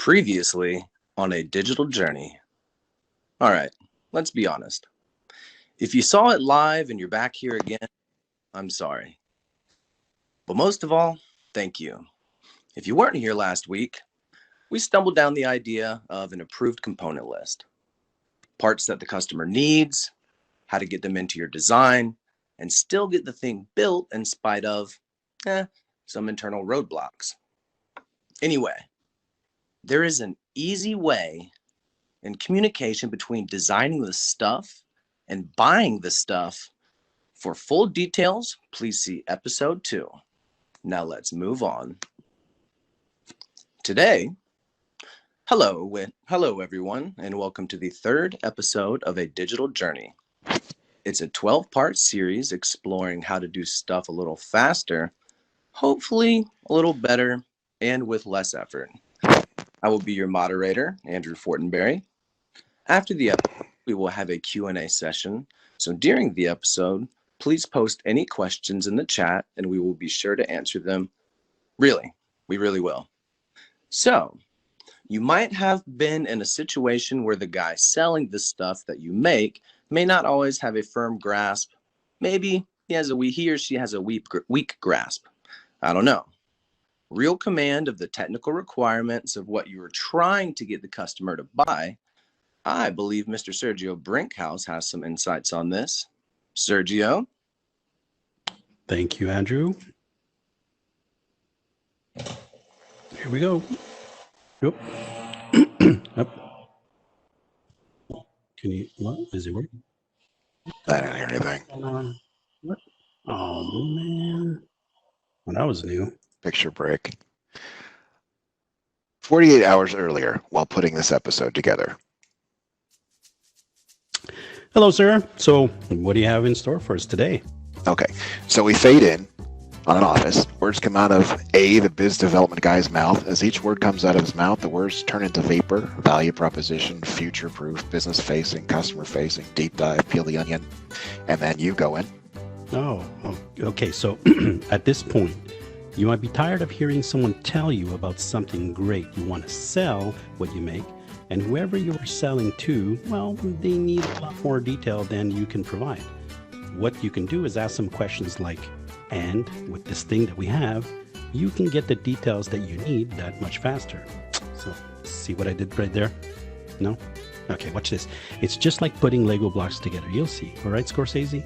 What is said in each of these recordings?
Previously on a digital journey. All right, let's be honest. If you saw it live and you're back here again, I'm sorry. But most of all, thank you. If you weren't here last week, we stumbled down the idea of an approved component list. Parts that the customer needs, how to get them into your design, and still get the thing built in spite of some internal roadblocks. Anyway, there is an easy way in communication between designing the stuff and buying the stuff. For full details, please see episode 2. Now let's move on. Today, hello everyone, and welcome to the 3rd episode of A Digital Journey. It's a 12-part series exploring how to do stuff a little faster, hopefully a little better, and with less effort. I will be your moderator, Andrew Fortenberry. After the episode, we will have a Q&A session. So during the episode, please post any questions in the chat and we will be sure to answer them. Really, we really will. So, you might have been in a situation where the guy selling the stuff that you make may not always have a firm grasp. Maybe he or she has a weak grasp. I don't know. Real command of the technical requirements of what you are trying to get the customer to buy. I believe Mr. Sergio Brinkhouse has some insights on this. Sergio? Thank you, Andrew. Here we go. Yep. Yep. Can you, what? Is it working? I didn't hear anything. What? Oh, man. Well, that was new. Picture break. 48 hours earlier while putting this episode together. Hello, sir. So what do you have in store for us today? Okay, so we fade in on an office. Words come out of the biz development guy's mouth. As each word comes out of his mouth, the words turn into vapor, value proposition, future-proof, business-facing, customer-facing, deep dive, peel the onion, and then you go in. Oh, okay. So at this point, you might be tired of hearing someone tell you about something great. You want to sell what you make, and whoever you are selling to, well, they need a lot more detail than you can provide. What you can do is ask some questions like, and with this thing that we have, you can get the details that you need that much faster. So, see what I did right there? No? Okay, watch this. It's just like putting Lego blocks together. You'll see. All right, Scorsese?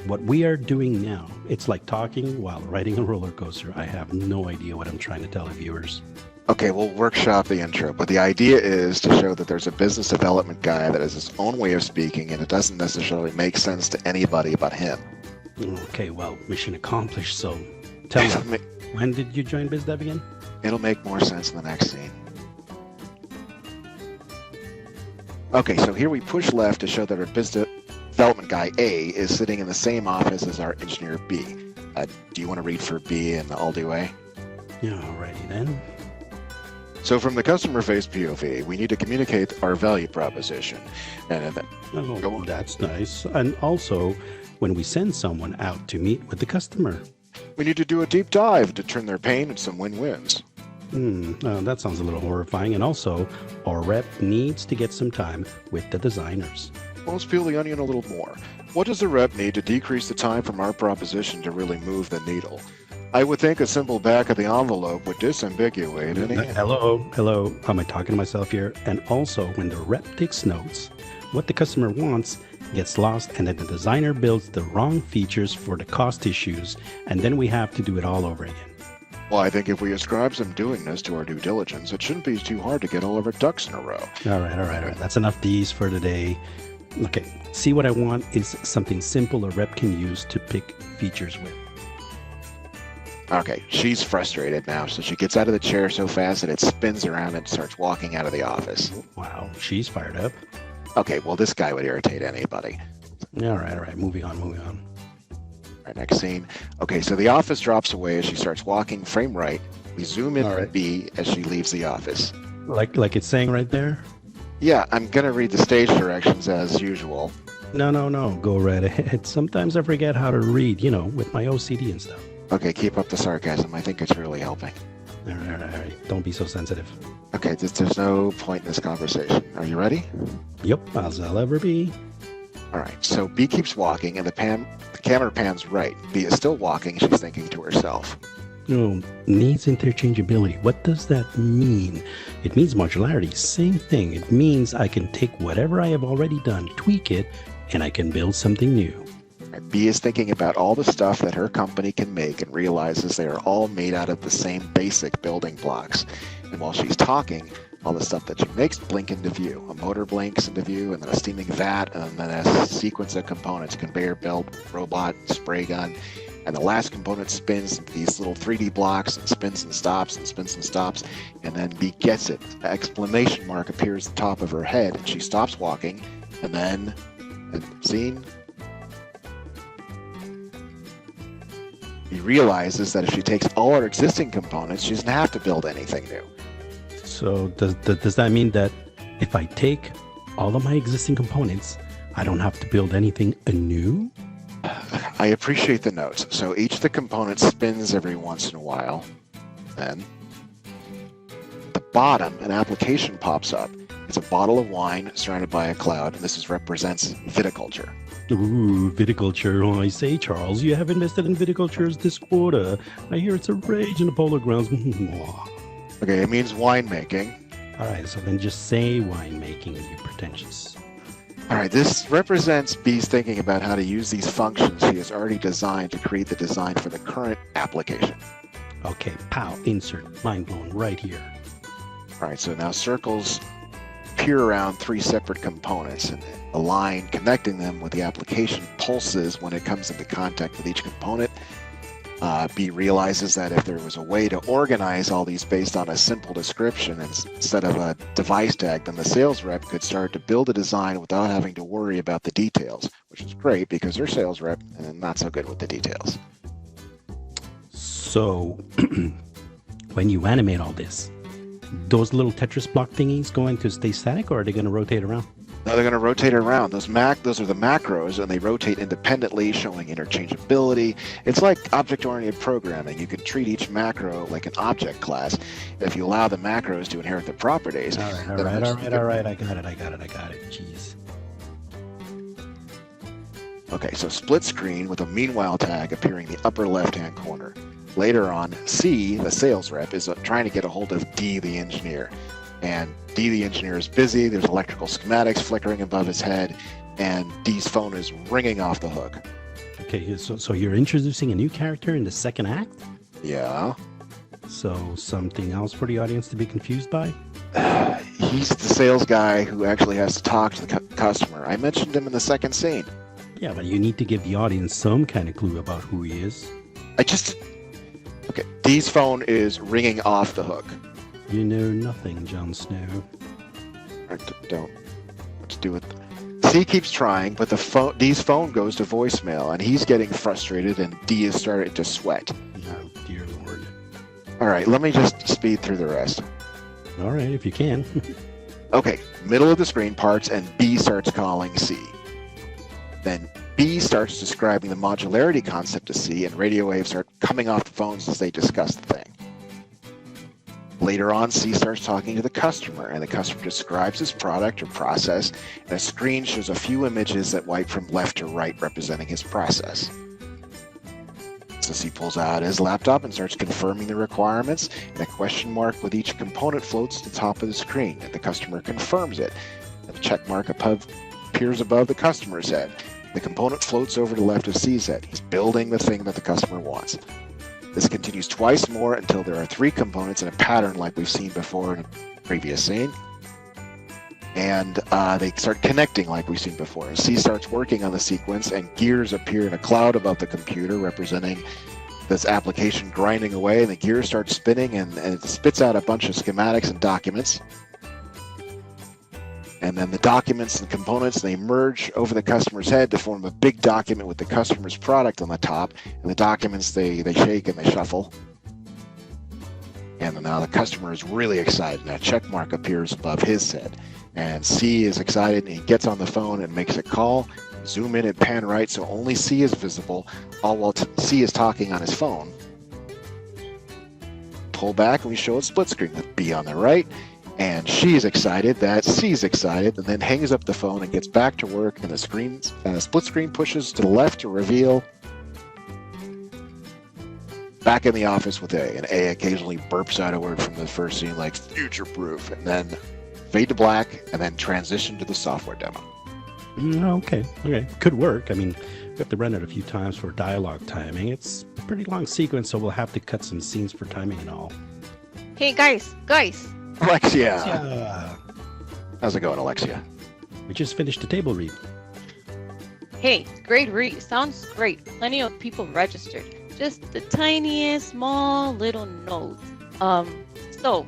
What we are doing now, it's like talking while riding a roller coaster. I have no idea what I'm trying to tell the viewers. Okay, we'll workshop the intro, but the idea is to show that there's a business development guy that has his own way of speaking, and it doesn't necessarily make sense to anybody but him. Okay, well, mission accomplished. So tell me, when did you join BizDev again? It'll make more sense in the next scene. Okay, so here we push left to show that our business development guy A is sitting in the same office as our engineer B. Do you want to read for B and I'll do A? Yeah, alrighty then. So from the customer-faced POV, we need to communicate our value proposition. And That's nice. And also, when we send someone out to meet with the customer, we need to do a deep dive to turn their pain into some win-wins. That sounds a little horrifying. And also, our rep needs to get some time with the designers. Well, let's peel the onion a little more. What does the rep need to decrease the time from our proposition to really move the needle? I would think a simple back of the envelope would disambiguate any... Hello. Am I talking to myself here? And also, when the rep takes notes, what the customer wants gets lost, and then the designer builds the wrong features for the cost issues, and then we have to do it all over again. Well, I think if we ascribe some doingness to our due diligence, it shouldn't be too hard to get all of our ducks in a row. All right. That's enough D's for today. Okay, see, what I want is something simple a rep can use to pick features with. Okay, she's frustrated now, so she gets out of the chair so fast that it spins around and starts walking out of the office. Wow, she's fired up. Okay, well, this guy would irritate anybody. All right, moving on. All right, next scene. Okay, so the office drops away as she starts walking frame right. We zoom in on B as she leaves the office. Like it's saying right there? Yeah, I'm going to read the stage directions as usual. No, go right ahead. Sometimes I forget how to read, with my OCD and stuff. Okay, keep up the sarcasm. I think it's really helping. All right. Don't be so sensitive. Okay, there's no point in this conversation. Are you ready? Yep, as I'll ever be. All right, so B keeps walking, and the camera pans right. B is still walking. She's thinking to herself. Oh, needs interchangeability. What does that mean? It means modularity. Same thing. It means I can take whatever I have already done, tweak it, and I can build something new. B is thinking about all the stuff that her company can make and realizes they are all made out of the same basic building blocks. And while she's talking, all the stuff that she makes blink into view. A motor blinks into view, and then a steaming vat, and then a sequence of components, conveyor belt, robot, spray gun. And the last component spins these little 3D blocks and spins and stops and spins and stops. And then B gets it. An exclamation mark appears at the top of her head, and she stops walking. And then, scene. He realizes that if she takes all her existing components, she doesn't have to build anything new. So does that mean that if I take all of my existing components, I don't have to build anything anew? I appreciate the notes. So each of the components spins every once in a while. Then, at the bottom, an application pops up. It's a bottle of wine surrounded by a cloud, and this represents viticulture. Ooh, viticulture. Oh, I say, Charles, you have invested in viticultures this quarter. I hear it's a rage in the polar grounds. Okay, it means winemaking. All right, so then just say winemaking, you pretentious. All right, this represents B's thinking about how to use these functions she has already designed to create the design for the current application. Okay, pow, insert, mind blown, right here. All right, so now circles appear around three separate components, and a line connecting them with the application pulses when it comes into contact with each component. B realizes that if there was a way to organize all these based on a simple description instead of a device tag, then the sales rep could start to build a design without having to worry about the details, which is great because they're sales rep and not so good with the details. So, when you animate all this, those little Tetris block thingies going to stay static, or are they going to rotate around? Now they're going to rotate around. Those are the macros, and they rotate independently, showing interchangeability. It's like object-oriented programming. You can treat each macro like an object class. If you allow the macros to inherit the properties. All right. I got it. Jeez. Okay, so split screen with a meanwhile tag appearing in the upper left-hand corner. Later on, C, the sales rep, is trying to get a hold of D, the engineer. And D, the engineer, is busy. There's electrical schematics flickering above his head, and D's phone is ringing off the hook. Okay, so you're introducing a new character in the second act? Yeah. So something else for the audience to be confused by? He's the sales guy who actually has to talk to the customer. I mentioned him in the second scene. Yeah, but you need to give the audience some kind of clue about who he is. Okay, D's phone is ringing off the hook. You know nothing, Jon Snow. Don't. What to do with C keeps trying, but D's phone goes to voicemail, and he's getting frustrated, and D is starting to sweat. Oh, dear Lord. All right, let me just speed through the rest. All right, if you can. Okay, middle of the screen parts, and B starts calling C. Then B starts describing the modularity concept to C, and radio waves start coming off the phones as they discuss the thing. Later on, C starts talking to the customer, and the customer describes his product or process, and a screen shows a few images that wipe from left to right representing his process. So C pulls out his laptop and starts confirming the requirements, and a question mark with each component floats to the top of the screen, and the customer confirms it. And the check mark appears above the customer's head. The component floats over to the left of C's head. He's building the thing that the customer wants. This continues twice more until there are three components in a pattern like we've seen before in a previous scene. And they start connecting like we've seen before. C starts working on the sequence, and gears appear in a cloud above the computer representing this application grinding away, and the gears start spinning, and it spits out a bunch of schematics and documents. And then the documents and components, they merge over the customer's head to form a big document with the customer's product on the top. And the documents, they shake and they shuffle. And now the customer is really excited, and a check mark appears above his head. And C is excited, and he gets on the phone and makes a call. Zoom in and pan right so only C is visible, all while C is talking on his phone. Pull back, and we show a split screen with B on the right And she's excited that C's excited, and then hangs up the phone and gets back to work, and the split screen pushes to the left to reveal back in the office with A, and A occasionally burps out a word from the first scene like future proof, and then fade to black, and then transition to the software demo. Okay. Could work. I mean, we have to run it a few times for dialogue timing. It's a pretty long sequence, so we'll have to cut some scenes for timing and all. Hey, guys. Alexia! How's it going, Alexia? We just finished the table read. Hey, great read. Sounds great. Plenty of people registered. Just the tiniest, small little notes. So,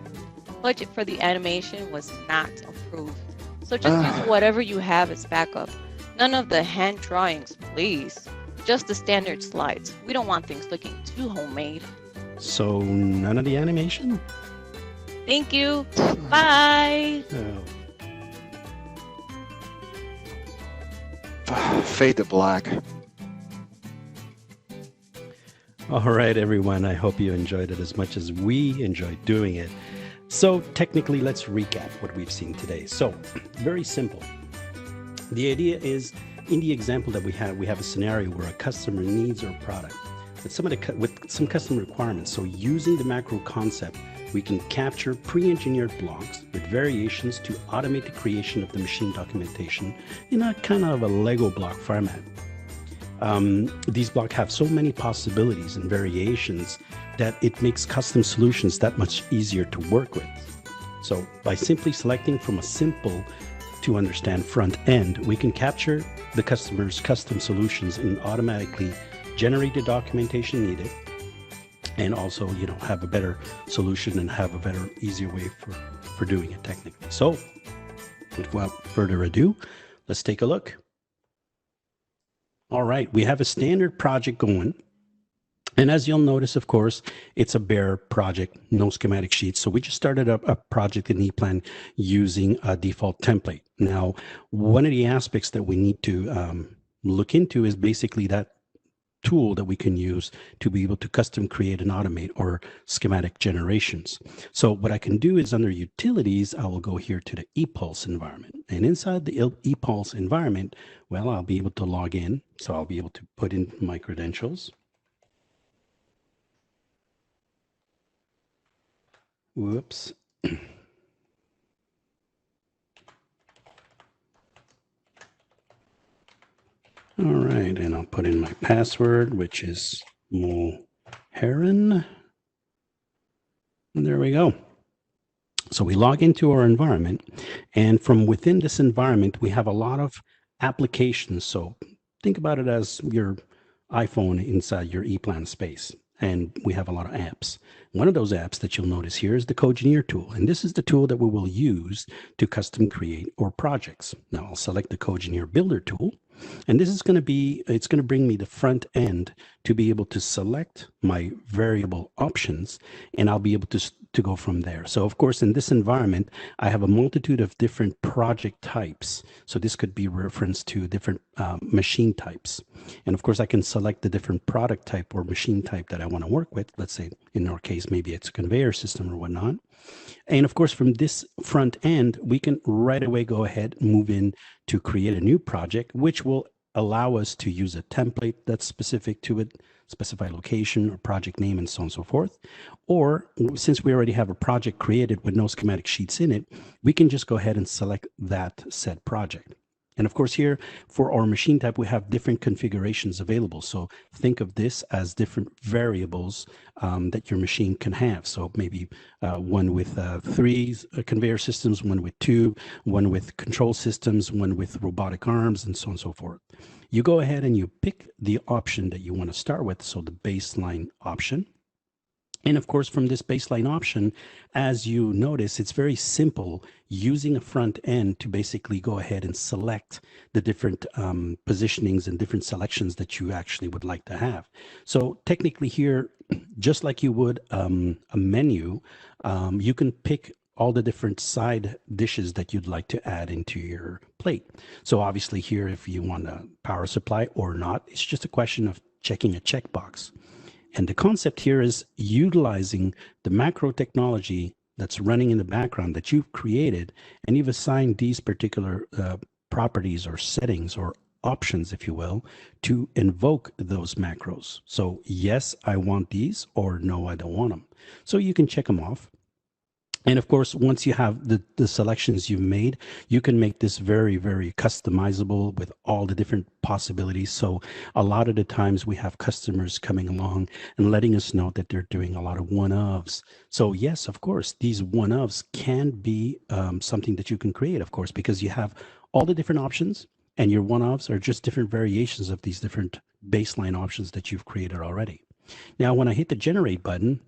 budget for the animation was not approved. So just use whatever you have as backup. None of the hand drawings, please. Just the standard slides. We don't want things looking too homemade. So none of the animation? Thank you. Bye. Fade to black. All right, everyone. I hope you enjoyed it as much as we enjoyed doing it. So technically, let's recap what we've seen today. So very simple. The idea is, in the example that we have a scenario where a customer needs our product with some custom requirements. So using the macro concept, we can capture pre-engineered blocks with variations to automate the creation of the machine documentation in a kind of a Lego block format. These blocks have so many possibilities and variations that it makes custom solutions that much easier to work with. So by simply selecting from a simple to understand front end, we can capture the customer's custom solutions and automatically generate the documentation needed, and also, have a better solution and have a better, easier way for doing it technically. So without further ado, let's take a look. All right, we have a standard project going. And as you'll notice, of course, it's a bare project, no schematic sheets. So we just started up a project in EPLAN using a default template. Now, one of the aspects that we need to look into is basically that tool that we can use to be able to custom create and automate our schematic generations. So what I can do is under utilities, I will go here to the ePulse environment. And inside the ePulse environment, well, I'll be able to log in. So I'll be able to put in my credentials. Whoops. All right, and I'll put in my password, which is Moheran. And there we go. So we log into our environment, and from within this environment, we have a lot of applications. So think about it as your iPhone inside your EPLAN space. And we have a lot of apps. One of those apps that you'll notice here is the Codegeneer tool. And this is the tool that we will use to custom create our projects. Now I'll select the Codegeneer Builder tool. And this is going to be, it's going to bring me the front end to be able to select my variable options, and I'll be able to go from there. So of course, in this environment, I have a multitude of different project types. So this could be reference to different machine types. And of course, I can select the different product type or machine type that I want to work with. Let's say in our case, maybe it's a conveyor system or whatnot. And of course, from this front end, we can right away go ahead and move in to create a new project, which will allow us to use a template that's specific to it, specify location or project name, and so on and so forth. Or since we already have a project created with no schematic sheets in it, we can just go ahead and select that said project. And of course, here for our machine type, we have different configurations available. So think of this as different variables that your machine can have. So maybe one with 3 conveyor systems, one with 2, one with control systems, one with robotic arms, and so on and so forth. You go ahead and you pick the option that you want to start with. So the baseline option. And of course, from this baseline option, as you notice, it's very simple using a front end to basically go ahead and select the different positionings and different selections that you actually would like to have. So technically here, just like you would a menu, you can pick all the different side dishes that you'd like to add into your plate. So obviously here, if you want a power supply or not, it's just a question of checking a checkbox. And the concept here is utilizing the macro technology that's running in the background that you've created, and you've assigned these particular properties or settings or options, if you will, to invoke those macros. So yes, I want these, or no, I don't want them. So you can check them off. And of course, once you have the selections you've made, you can make this very, very customizable with all the different possibilities. So a lot of the times we have customers coming along and letting us know that they're doing a lot of one-ofs. So yes, of course, these one-ofs can be something that you can create, of course, because you have all the different options, and your one-offs are just different variations of these different baseline options that you've created already. Now, when I hit the generate button,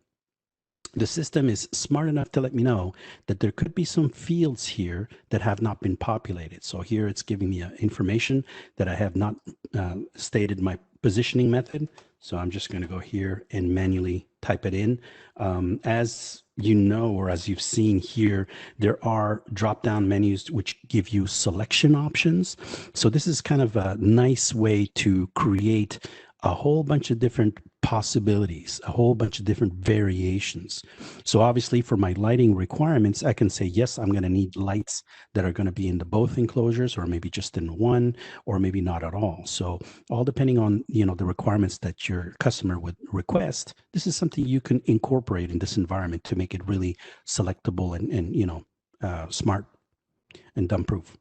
the system is smart enough to let me know that there could be some fields here that have not been populated. So here it's giving me information that I have not stated my positioning method. So I'm just going to go here and manually type it in. As you know, or as you've seen here, there are drop-down menus which give you selection options. So this is kind of a nice way to create a whole bunch of different possibilities, a whole bunch of different variations. So obviously for my lighting requirements, I can say, yes, I'm going to need lights that are going to be in the both enclosures, or maybe just in one, or maybe not at all. So all depending on, the requirements that your customer would request, this is something you can incorporate in this environment to make it really selectable and smart and dumb proof.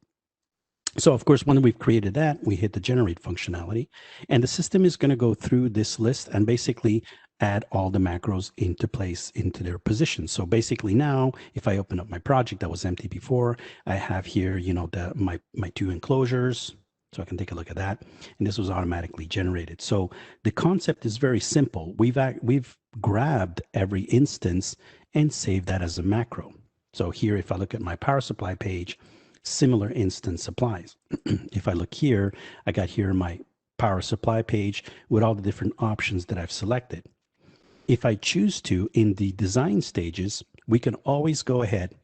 So of course, when we've created that, we hit the generate functionality, and the system is going to go through this list and basically add all the macros into place, into their position. So basically now, if I open up my project that was empty before, I have here, my two enclosures. So I can take a look at that, and this was automatically generated. So the concept is very simple. We've grabbed every instance and saved that as a macro. So here, if I look at my power supply page, similar instance applies. If I look here, I got here my power supply page with all the different options that I've selected. If I choose to, in the design stages, we can always go ahead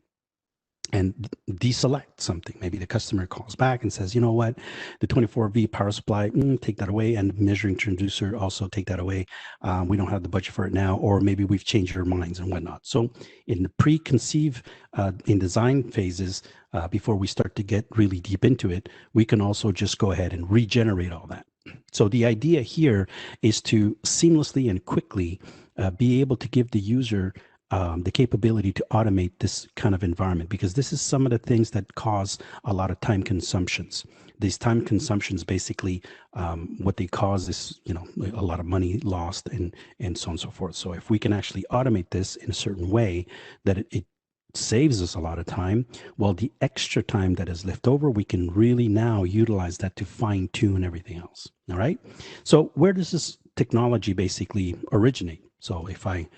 and deselect something. Maybe the customer calls back and says, you know what, the 24V power supply, take that away, and measuring transducer, also take that away. We don't have the budget for it now, or maybe we've changed our minds and whatnot. So in the preconceive, in design phases, before we start to get really deep into it, we can also just go ahead and regenerate all that. So the idea here is to seamlessly and quickly be able to give the user the capability to automate this kind of environment, because this is some of the things that cause a lot of time consumptions. These time consumptions, basically, what they cause is, a lot of money lost and so on and so forth. So if we can actually automate this in a certain way that it saves us a lot of time, well, the extra time that is left over, we can really now utilize that to fine tune everything else. All right. So where does this technology basically originate? So if I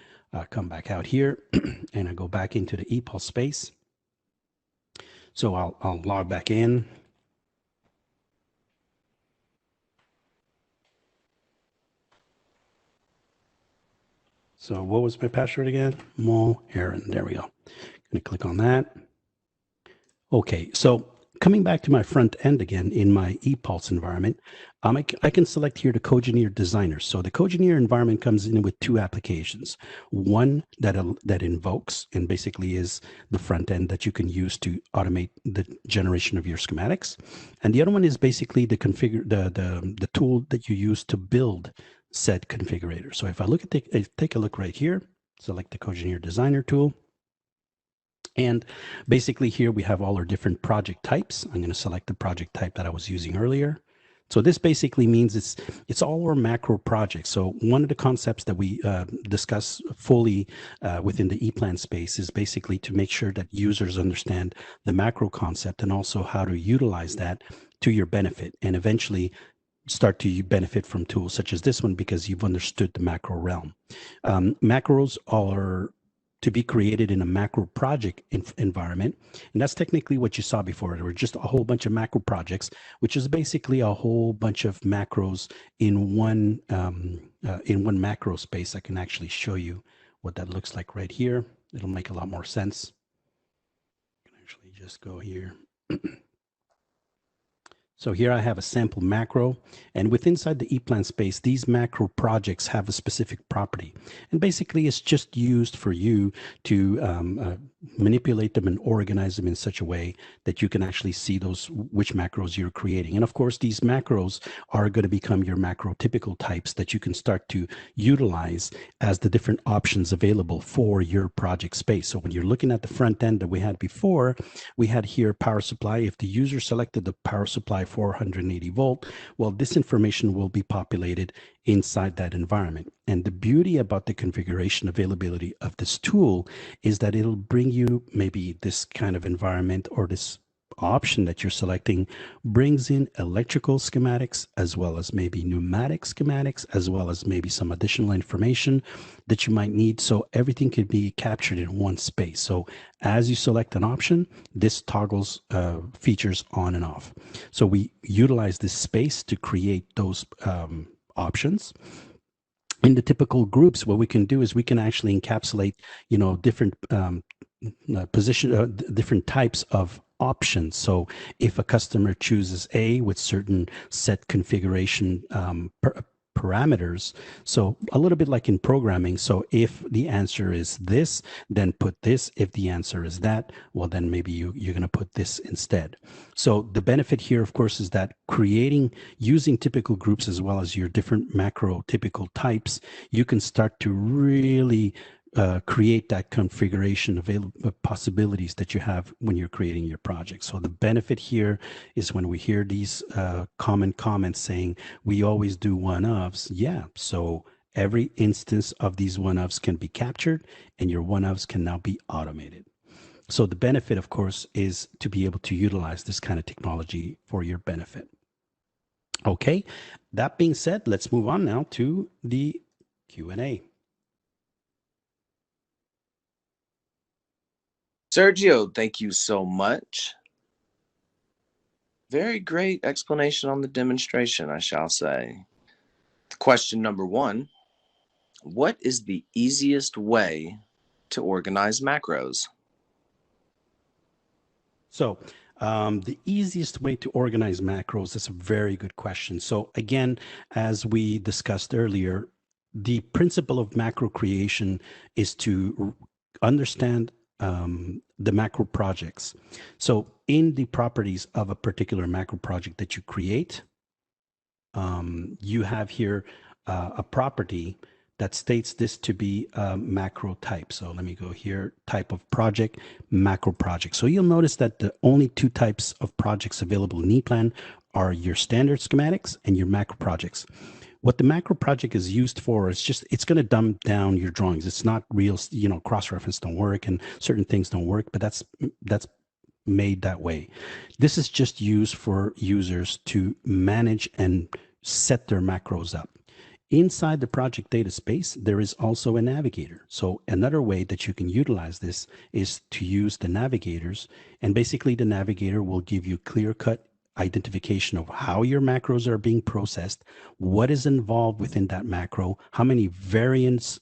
come back out here and I go back into the EPLAN space. So I'll log back in. So what was my password again? Mo Aaron. There we go. Going to click on that. Okay, so coming back to my front end again in my ePulse environment, I can select here the Cogeneer Designer. So the Cogeneer environment comes in with two applications. One that invokes and basically is the front end that you can use to automate the generation of your schematics, and the other one is basically the the tool that you use to build said configurator. So if I look at take a look right here, select the Cogeneer Designer tool. And basically here we have all our different project types. I'm going to select the project type that I was using earlier. So this basically means it's all our macro projects. So one of the concepts that we discuss fully within the EPLAN space is basically to make sure that users understand the macro concept and also how to utilize that to your benefit, and eventually start to benefit from tools such as this one because you've understood the macro realm. Macros are to be created in a macro project environment. And that's technically what you saw before. There were just a whole bunch of macro projects, which is basically a whole bunch of macros in one macro space. I can actually show you what that looks like right here. It'll make a lot more sense. I can actually just go here. So here I have a sample macro, and within inside the EPLAN space, these macro projects have a specific property. And basically it's just used for you to manipulate them and organize them in such a way that you can actually see those which macros you're creating. And of course, these macros are going to become your macro typical types that you can start to utilize as the different options available for your project space. So when you're looking at the front end that we had before, we had here power supply. If the user selected the power supply 480 volt, well, this information will be populated inside that environment. And the beauty about the configuration availability of this tool is that it'll bring you maybe this kind of environment, or this option that you're selecting brings in electrical schematics, as well as maybe pneumatic schematics, as well as maybe some additional information that you might need. So everything could be captured in one space. So as you select an option, this toggles features on and off. So we utilize this space to create those options. In the typical groups, what we can do is we can actually encapsulate, different different types of options. So if a customer chooses A with certain set configuration parameters, so a little bit like in programming. So if the answer is this, then put this. If the answer is that, well, then maybe you're going to put this instead. So the benefit here, of course, is that using typical groups as well as your different macro typical types, you can start to really create that configuration available possibilities that you have when you're creating your project. So the benefit here is when we hear these common comments saying we always do one-ofs. Yeah, so every instance of these one-ofs can be captured, and your one-ofs can now be automated. So the benefit, of course, is to be able to utilize this kind of technology for your benefit. Okay, that being said, let's move on now to the Q&A. Sergio, thank you so much. Very great explanation on the demonstration, I shall say. Question number 1, what is the easiest way to organize macros? So the easiest way to organize macros is a very good question. So again, as we discussed earlier, the principle of macro creation is to understand the macro projects. So in the properties of a particular macro project that you create, you have here a property that states this to be a macro type. So let me go here, type of project, macro project. So you'll notice that the only two types of projects available in EPLAN are your standard schematics and your macro projects. What the macro project is used for is it's going to dumb down your drawings. It's not real, cross-reference don't work and certain things don't work, but that's made that way. This is just used for users to manage and set their macros up. Inside the project data space, there is also a navigator. So another way that you can utilize this is to use the navigators. And basically the navigator will give you clear-cut identification of how your macros are being processed, what is involved within that macro, how many variants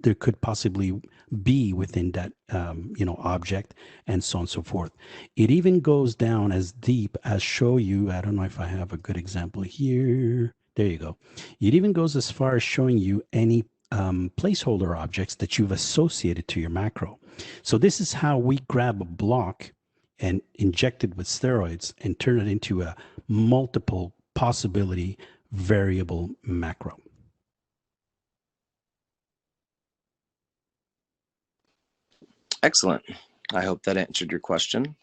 there could possibly be within that object, and so on and so forth. It even goes down as deep as show you, I don't know if I have a good example here. There you go. It even goes as far as showing you any placeholder objects that you've associated to your macro. So this is how we grab a block and inject it with steroids and turn it into a multiple possibility variable macro. Excellent. I hope that answered your question.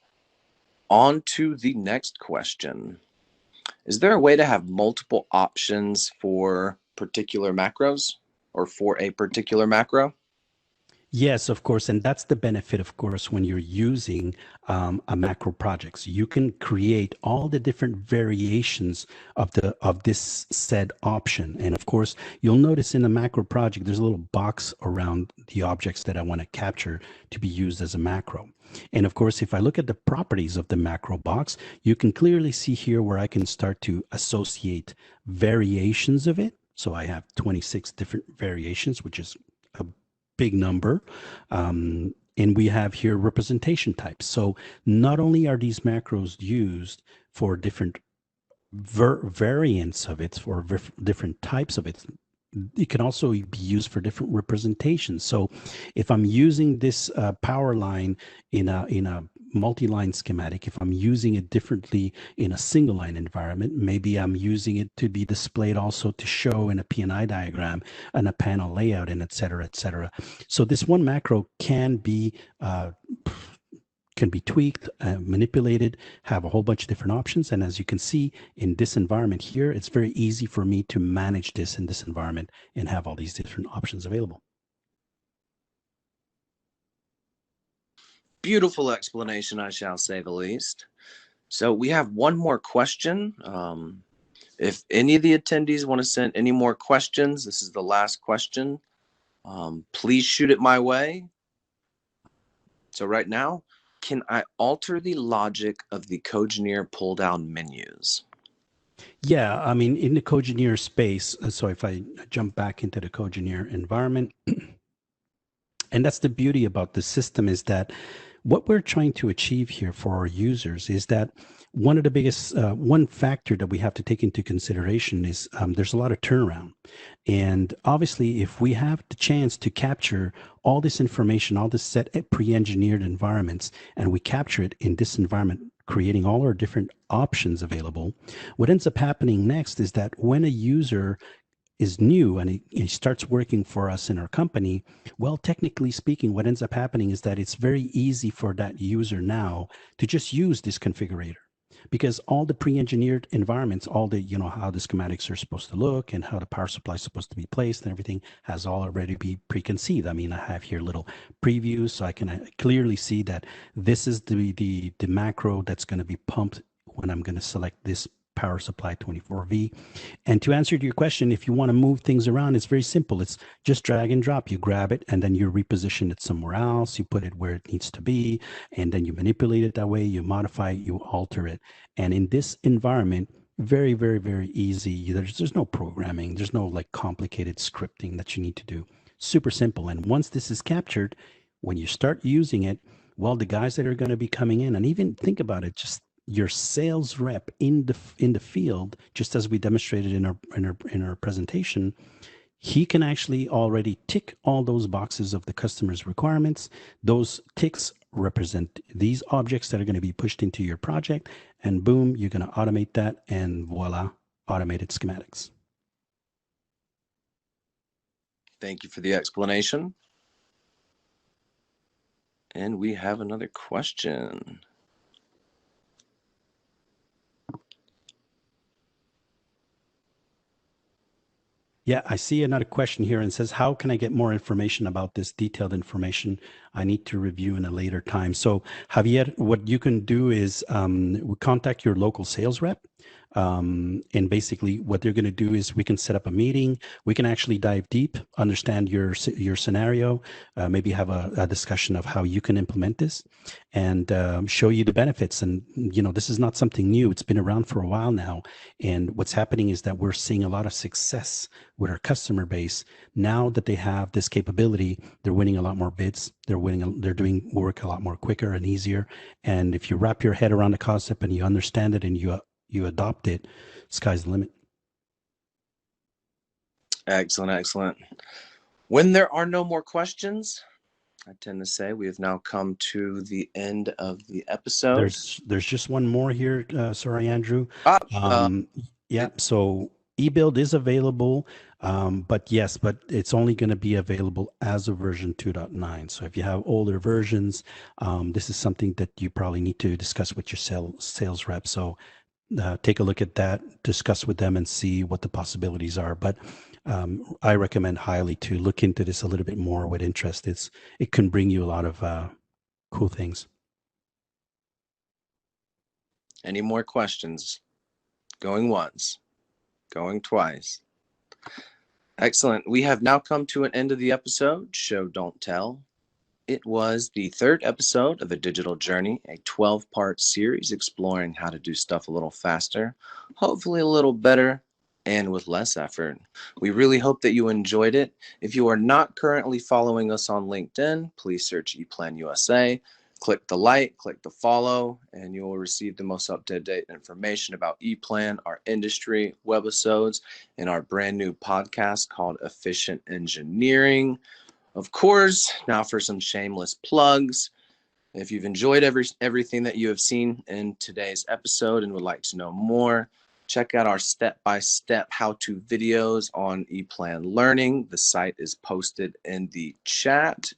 On to the next question. Is there a way to have multiple options for particular macros or for a particular macro? Yes, of course. And that's the benefit, of course, when you're using a macro project. So you can create all the different variations of this said option. And of course, you'll notice in a macro project, there's a little box around the objects that I want to capture to be used as a macro. And of course, if I look at the properties of the macro box, you can clearly see here where I can start to associate variations of it. So I have 26 different variations, which is a big number. And we have here representation types. So not only are these macros used for different variants of it, for different types of it, it can also be used for different representations. So if I'm using this power line in a multi-line schematic, if I'm using it differently in a single line environment, maybe I'm using it to be displayed also to show in a P&I diagram and a panel layout, and et cetera, et cetera. So this one macro can be tweaked, manipulated, have a whole bunch of different options. And as you can see in this environment here, it's very easy for me to manage this in this environment and have all these different options available. Beautiful explanation, I shall say the least. So we have one more question. If any of the attendees want to send any more questions, this is the last question. Please shoot it my way. So right now, can I alter the logic of the Codegeneer pull-down menus? Yeah, I mean, in the Codegeneer space, so if I jump back into the Codegeneer environment, and that's the beauty about the system, is that what we're trying to achieve here for our users is that one of the biggest, one factor that we have to take into consideration is there's a lot of turnaround. And obviously, if we have the chance to capture all this information, all this set pre-engineered environments, and we capture it in this environment, creating all our different options available, what ends up happening next is that when a user is new and he starts working for us in our company, well, technically speaking, what ends up happening is that it's very easy for that user now to just use this configurator, because all the pre-engineered environments, all the, how the schematics are supposed to look and how the power supply is supposed to be placed and everything has already be preconceived. I mean, I have here little previews, so I can clearly see that this is the macro that's going to be pumped when I'm going to select this power supply 24V. And to answer to your question, if you want to move things around, it's very simple. It's just drag and drop. You grab it and then you reposition it somewhere else. You put it where it needs to be, and then you manipulate it that way. You modify it, you alter it. And in this environment, very, very, very easy. There's no programming. There's no like complicated scripting that you need to do. Super simple. And once this is captured, when you start using it, well, the guys that are going to be coming in, and even think about it, just your sales rep in the field, just as we demonstrated in our presentation, he can actually already tick all those boxes of the customer's requirements. Those ticks represent these objects that are going to be pushed into your project, and boom, you're going to automate that, and voila, automated schematics. Thank you for the explanation. And we have another question. Yeah, I see another question here and says, how can I get more information about this detailed information? I need to review in a later time. So Javier, what you can do is contact your local sales rep. And basically what they're going to do is we can set up a meeting. We can actually dive deep, understand your scenario, maybe have a discussion of how you can implement this, and show you the benefits. And, this is not something new. It's been around for a while now. And what's happening is that we're seeing a lot of success with our customer base. Now that they have this capability, they're winning a lot more bids. They're doing work a lot more quicker and easier. And if you wrap your head around the concept and you understand it and you adopt it, sky's the limit. Excellent, excellent. When there are no more questions, I tend to say we have now come to the end of the episode. There's just one more here. Sorry, Andrew. So eBuild is available, but it's only going to be available as of version 2.9. So if you have older versions, this is something that you probably need to discuss with your sales rep. So take a look at that, discuss with them, and see what the possibilities are. But I recommend highly to look into this a little bit more with interest. It can bring you a lot of cool things. Any more questions? Going once, going twice. Excellent. We have now come to an end of the episode, Show Don't Tell. It was the third episode of A Digital Journey, a 12-part series exploring how to do stuff a little faster, hopefully a little better, and with less effort. We really hope that you enjoyed it. If you are not currently following us on LinkedIn, please search EPLAN USA. Click the like, click the follow, and you will receive the most up-to-date information about EPLAN, our industry, webisodes, and our brand new podcast called Efficient Engineering. Of course, now for some shameless plugs. If you've enjoyed everything that you have seen in today's episode and would like to know more, check out our step-by-step how-to videos on EPLAN Learning. The site is posted in the chat.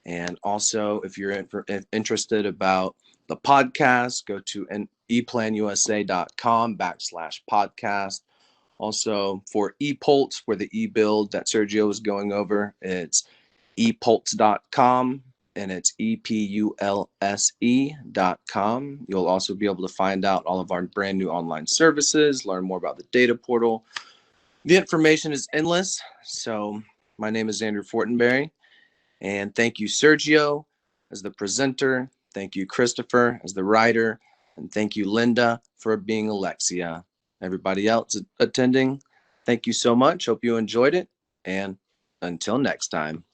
And also, if you're interested about the podcast, go to eplanusa.com/podcast. Also, for ePulse, for the e-build that Sergio was going over, it's epulse.com, and it's EPULSE.com. You'll also be able to find out all of our brand new online services, learn more about the data portal. The information is endless. So my name is Andrew Fortenberry. And thank you, Sergio, as the presenter. Thank you, Christopher, as the writer. And thank you, Linda, for being Alexia. Everybody else attending, thank you so much. Hope you enjoyed it. And until next time.